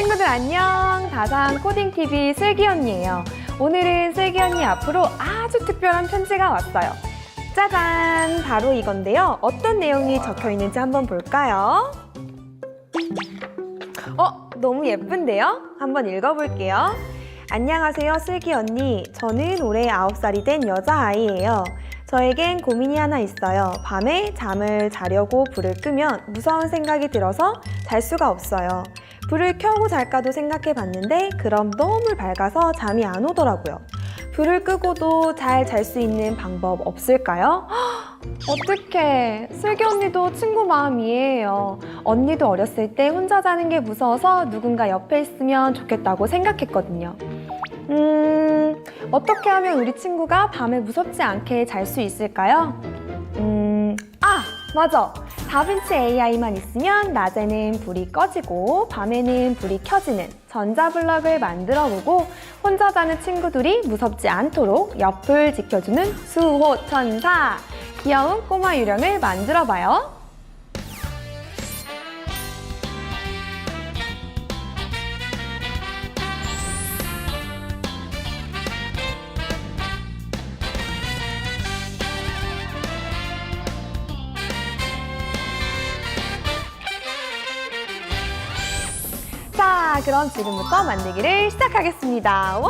친구들 안녕! 다산 코딩TV 슬기 언니예요. 오늘은 슬기 언니 앞으로 아주 특별한 편지가 왔어요. 짜잔! 바로 이건데요. 어떤 내용이 적혀 있는지 한번 볼까요? 너무 예쁜데요? 한번 읽어볼게요. 안녕하세요, 슬기 언니. 저는 올해 9살이 된 여자아이예요. 저에겐 고민이 하나 있어요. 밤에 잠을 자려고 불을 끄면 무서운 생각이 들어서 잘 수가 없어요. 불을 켜고 잘까도 생각해 봤는데 그럼 너무 밝아서 잠이 안 오더라고요. 불을 끄고도 잘 잘 수 있는 방법 없을까요? 어떡해. 슬기 언니도 친구 마음 이해해요. 언니도 어렸을 때 혼자 자는 게 무서워서 누군가 옆에 있으면 좋겠다고 생각했거든요. 어떻게 하면 우리 친구가 밤에 무섭지 않게 잘 수 있을까요? 맞아! 다빈치 AI만 있으면 낮에는 불이 꺼지고 밤에는 불이 켜지는 전자블럭을 만들어보고 혼자 자는 친구들이 무섭지 않도록 옆을 지켜주는 수호천사! 귀여운 꼬마 유령을 만들어봐요. 자, 그럼 지금부터 만들기를 시작하겠습니다. 와!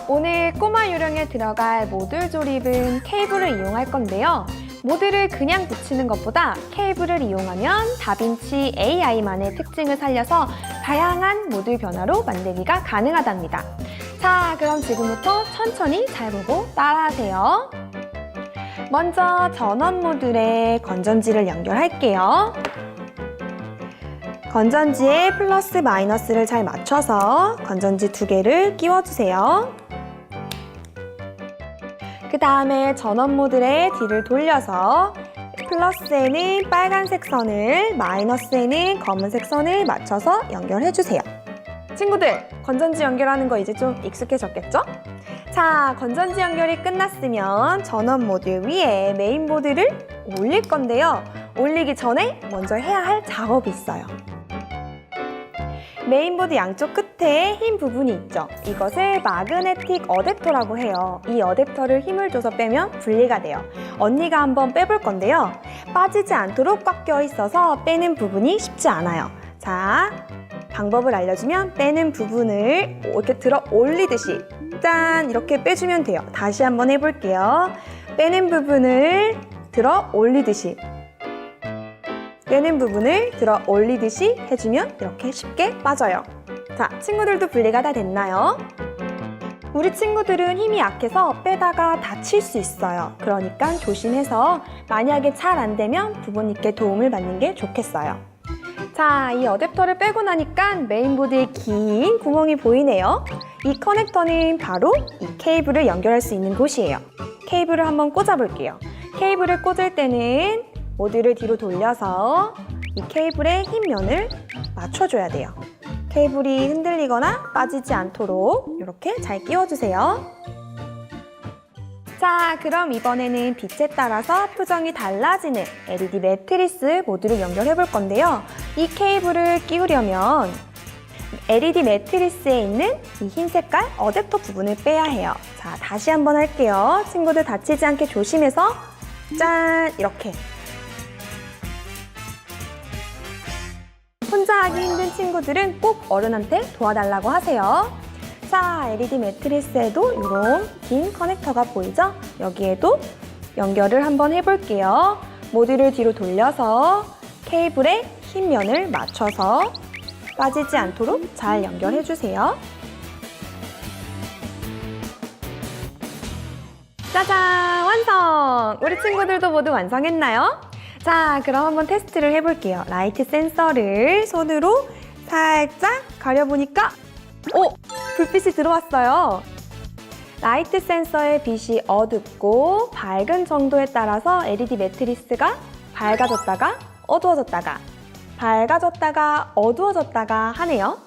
오늘 꼬마 요령에 들어갈 모듈 조립은 케이블을 이용할 건데요. 모듈을 그냥 붙이는 것보다 케이블을 이용하면 다빈치 AI만의 특징을 살려서 다양한 모듈 변화로 만들기가 가능하답니다. 자, 그럼 지금부터 천천히 잘 보고 따라하세요. 먼저 전원 모듈에 건전지를 연결할게요. 건전지에 플러스 마이너스를 잘 맞춰서 건전지 2개를 끼워주세요. 그 다음에 전원 모듈의 뒤를 돌려서 플러스에는 빨간색 선을, 마이너스에는 검은색 선을 맞춰서 연결해주세요. 친구들, 건전지 연결하는 거 이제 좀 익숙해졌겠죠? 자, 건전지 연결이 끝났으면 전원 모듈 위에 메인보드를 올릴 건데요. 올리기 전에 먼저 해야 할 작업이 있어요. 메인보드 양쪽 끝에 흰 부분이 있죠. 이것을 마그네틱 어댑터라고 해요. 이 어댑터를 힘을 줘서 빼면 분리가 돼요. 언니가 한번 빼볼 건데요. 빠지지 않도록 꽉 껴 있어서 빼는 부분이 쉽지 않아요. 자, 방법을 알려주면 빼는 부분을 이렇게 들어 올리듯이 짠! 이렇게 빼주면 돼요. 다시 한번 해볼게요. 빼는 부분을 들어 올리듯이 빼는 부분을 들어 올리듯이 해주면 이렇게 쉽게 빠져요. 자, 친구들도 분리가 다 됐나요? 우리 친구들은 힘이 약해서 빼다가 다칠 수 있어요. 그러니까 조심해서 만약에 잘 안 되면 부모님께 도움을 받는 게 좋겠어요. 자, 이 어댑터를 빼고 나니까 메인보드에 긴 구멍이 보이네요. 이 커넥터는 바로 이 케이블을 연결할 수 있는 곳이에요. 케이블을 한번 꽂아볼게요. 케이블을 꽂을 때는 모듈을 뒤로 돌려서 이 케이블의 흰 면을 맞춰줘야 돼요. 케이블이 흔들리거나 빠지지 않도록 이렇게 잘 끼워주세요. 자, 그럼 이번에는 빛에 따라서 표정이 달라지는 LED 매트리스 모듈을 연결해 볼 건데요. 이 케이블을 끼우려면 LED 매트리스에 있는 이 흰 색깔 어댑터 부분을 빼야 해요. 자, 다시 한번 할게요. 친구들 다치지 않게 조심해서 짠! 이렇게. 혼자 하기 힘든 친구들은 꼭 어른한테 도와달라고 하세요. 자, LED 매트리스에도 이런 긴 커넥터가 보이죠? 여기에도 연결을 한번 해볼게요. 모듈을 뒤로 돌려서 케이블의 흰 면을 맞춰서 빠지지 않도록 잘 연결해주세요. 짜잔! 완성! 우리 친구들도 모두 완성했나요? 자, 그럼 한번 테스트를 해볼게요. 라이트 센서를 손으로 살짝 가려보니까 불빛이 들어왔어요. 라이트 센서의 빛이 어둡고 밝은 정도에 따라서 LED 매트리스가 밝아졌다가 어두워졌다가 밝아졌다가 어두워졌다가 하네요.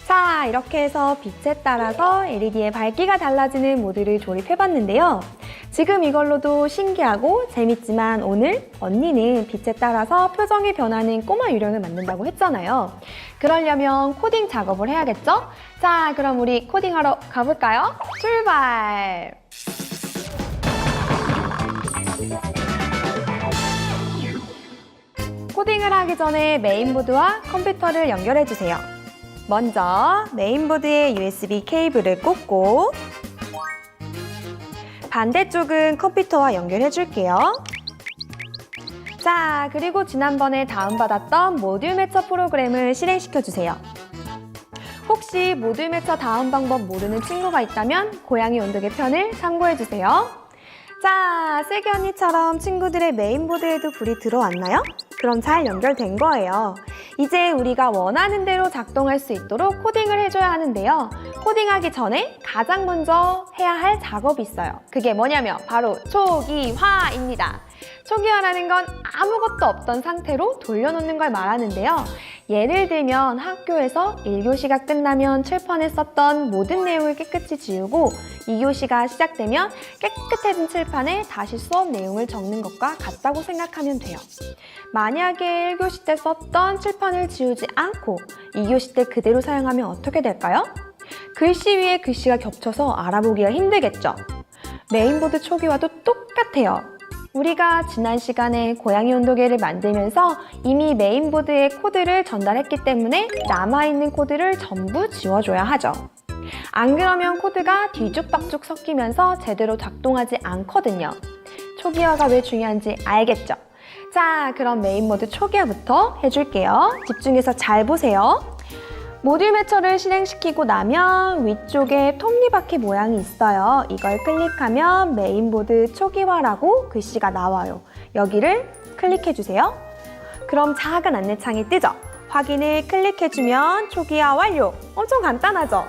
자, 이렇게 해서 빛에 따라서 LED의 밝기가 달라지는 모드를 조립해봤는데요. 지금 이걸로도 신기하고 재밌지만 오늘 언니는 빛에 따라서 표정이 변하는 꼬마 유령을 만든다고 했잖아요. 그러려면 코딩 작업을 해야겠죠? 자, 그럼 우리 코딩하러 가볼까요? 출발! 코딩을 하기 전에 메인보드와 컴퓨터를 연결해주세요. 먼저 메인보드에 USB 케이블을 꽂고 반대쪽은 컴퓨터와 연결해 줄게요. 자, 그리고 지난번에 다운받았던 모듈 매처 프로그램을 실행시켜 주세요. 혹시 모듈 매처 다운 방법 모르는 친구가 있다면 고양이 온도계 편을 참고해 주세요. 자, 슬기 언니처럼 친구들의 메인보드에도 불이 들어왔나요? 그럼 잘 연결된 거예요. 이제 우리가 원하는 대로 작동할 수 있도록 코딩을 해줘야 하는데요. 코딩하기 전에 가장 먼저 해야 할 작업이 있어요. 그게 뭐냐면 바로 초기화입니다. 초기화라는 건 아무것도 없던 상태로 돌려놓는 걸 말하는데요. 예를 들면 학교에서 1교시가 끝나면 칠판에 썼던 모든 내용을 깨끗이 지우고 2교시가 시작되면 깨끗해진 칠판에 다시 수업 내용을 적는 것과 같다고 생각하면 돼요. 만약에 1교시 때 썼던 칠판을 지우지 않고 2교시 때 그대로 사용하면 어떻게 될까요? 글씨 위에 글씨가 겹쳐서 알아보기가 힘들겠죠? 메인보드 초기화도 똑같아요. 우리가 지난 시간에 고양이 온도계를 만들면서 이미 메인보드에 코드를 전달했기 때문에 남아있는 코드를 전부 지워줘야 하죠. 안 그러면 코드가 뒤죽박죽 섞이면서 제대로 작동하지 않거든요. 초기화가 왜 중요한지 알겠죠? 자, 그럼 메인보드 초기화부터 해줄게요. 집중해서 잘 보세요. 모듈 매처를 실행시키고 나면 위쪽에 톱니바퀴 모양이 있어요. 이걸 클릭하면 메인보드 초기화라고 글씨가 나와요. 여기를 클릭해주세요. 그럼 작은 안내창이 뜨죠? 확인을 클릭해주면 초기화 완료! 엄청 간단하죠?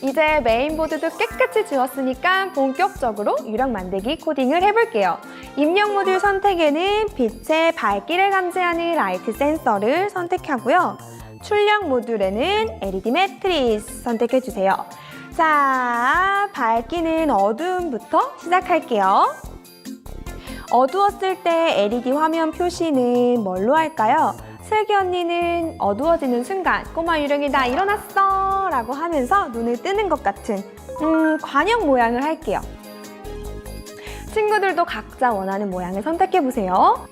이제 메인보드도 깨끗이 지웠으니까 본격적으로 유령 만들기 코딩을 해볼게요. 입력 모듈 선택에는 빛의 밝기를 감지하는 라이트 센서를 선택하고요. 출력 모듈에는 LED 매트리스 선택해주세요. 자, 밝기는 어두움부터 시작할게요. 어두웠을 때 LED 화면 표시는 뭘로 할까요? 슬기 언니는 어두워지는 순간 꼬마 유령이 나 일어났어 라고 하면서 눈을 뜨는 것 같은 관형 모양을 할게요. 친구들도 각자 원하는 모양을 선택해보세요.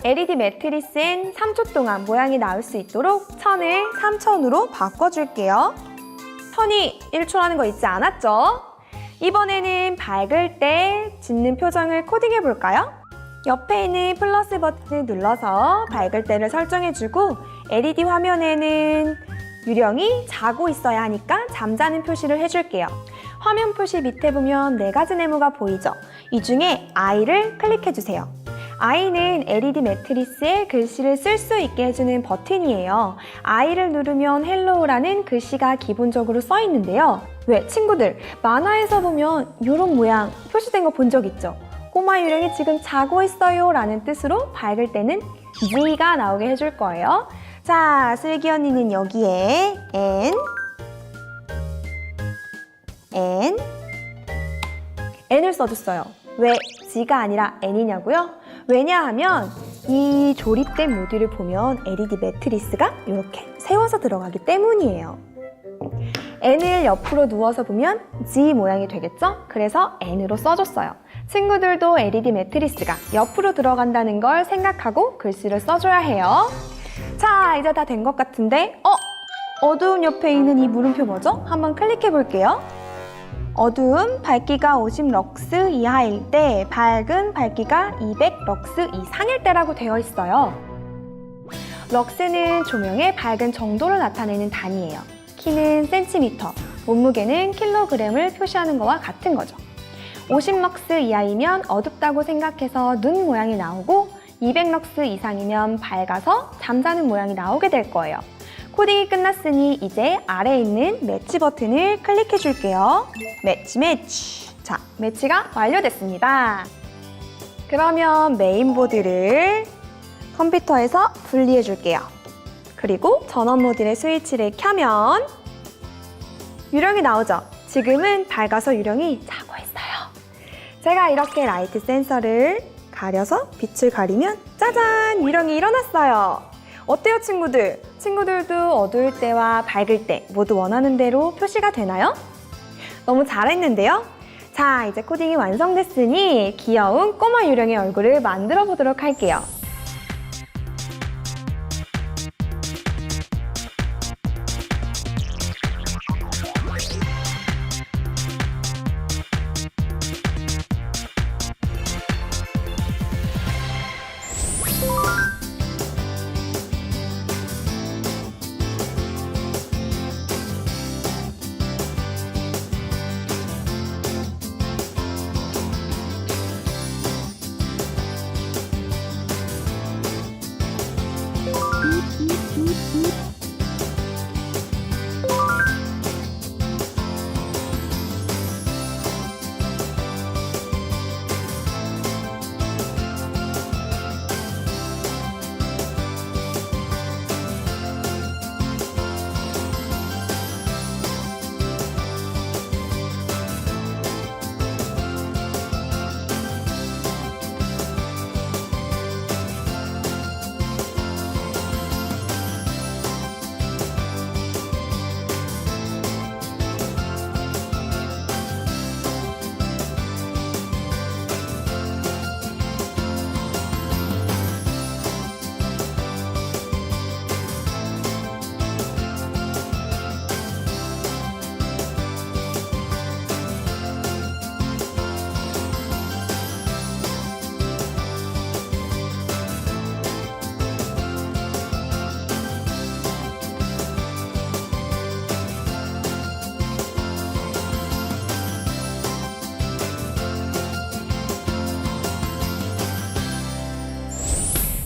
LED 매트리스엔 3초 동안 모양이 나올 수 있도록 천을 3천으로 바꿔줄게요. 천이 1초라는 거 잊지 않았죠? 이번에는 밝을 때 짓는 표정을 코딩해볼까요? 옆에 있는 플러스 버튼을 눌러서 밝을 때를 설정해주고 LED 화면에는 유령이 자고 있어야 하니까 잠자는 표시를 해줄게요. 화면 표시 밑에 보면 4가지 네모가 보이죠? 이 중에 I를 클릭해주세요. I는 LED 매트리스에 글씨를 쓸 수 있게 해주는 버튼이에요. I를 누르면 헬로우라는 글씨가 기본적으로 써 있는데요. 왜? 친구들, 만화에서 보면 이런 모양 표시된 거 본 적 있죠? 꼬마 유령이 지금 자고 있어요 라는 뜻으로 밝을 때는 G가 나오게 해줄 거예요. 자, 슬기 언니는 여기에 N을 써줬어요. 왜 G가 아니라 N이냐고요? 왜냐하면 이 조립된 모듈을 보면 LED 매트리스가 이렇게 세워서 들어가기 때문이에요. N을 옆으로 누워서 보면 G 모양이 되겠죠? 그래서 N으로 써줬어요. 친구들도 LED 매트리스가 옆으로 들어간다는 걸 생각하고 글씨를 써줘야 해요. 자, 이제 다 된 것 같은데 어두움 옆에 있는 이 물음표 뭐죠? 한번 클릭해 볼게요. 어두움 밝기가 50럭스 이하일 때, 밝은 밝기가 200럭스 이상일 때라고 되어 있어요. 럭스는 조명의 밝은 정도를 나타내는 단위예요. 키는 센티미터, 몸무게는 킬로그램을 표시하는 거와 같은 거죠. 50럭스 이하이면 어둡다고 생각해서 눈 모양이 나오고 200럭스 이상이면 밝아서 잠자는 모양이 나오게 될 거예요. 코딩이 끝났으니 이제 아래에 있는 매치 버튼을 클릭해 줄게요. 매치. 자, 매치가 완료됐습니다. 그러면 메인보드를 컴퓨터에서 분리해 줄게요. 그리고 전원 모듈의 스위치를 켜면 유령이 나오죠? 지금은 밝아서 유령이 자고 있어요. 제가 이렇게 라이트 센서를 가려서 빛을 가리면 짜잔! 유령이 일어났어요. 어때요, 친구들? 친구들도 어두울 때와 밝을 때 모두 원하는 대로 표시가 되나요? 너무 잘했는데요? 자, 이제 코딩이 완성됐으니 귀여운 꼬마 유령의 얼굴을 만들어 보도록 할게요.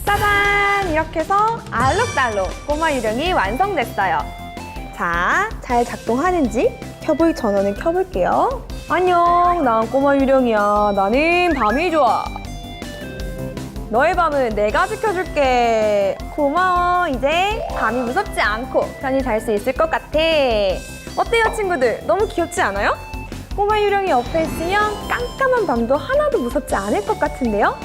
짜잔! 이렇게 해서 알록달록 꼬마 유령이 완성됐어요. 자, 잘 작동하는지 켜볼 전원을 켜볼게요. 안녕, 난 꼬마 유령이야. 나는 밤이 좋아. 너의 밤은 내가 지켜줄게. 고마워. 이제 밤이 무섭지 않고 편히 잘 수 있을 것 같아. 어때요, 친구들? 너무 귀엽지 않아요? 꼬마 유령이 옆에 있으면 깜깜한 밤도 하나도 무섭지 않을 것 같은데요?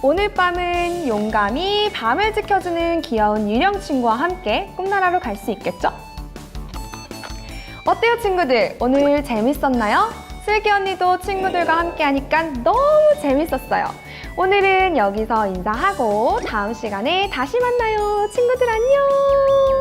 오늘 밤은 용감히 밤을 지켜주는 귀여운 유령 친구와 함께 꿈나라로 갈 수 있겠죠? 어때요, 친구들? 오늘 재밌었나요? 슬기 언니도 친구들과 함께 하니까 너무 재밌었어요. 오늘은 여기서 인사하고 다음 시간에 다시 만나요. 친구들 안녕!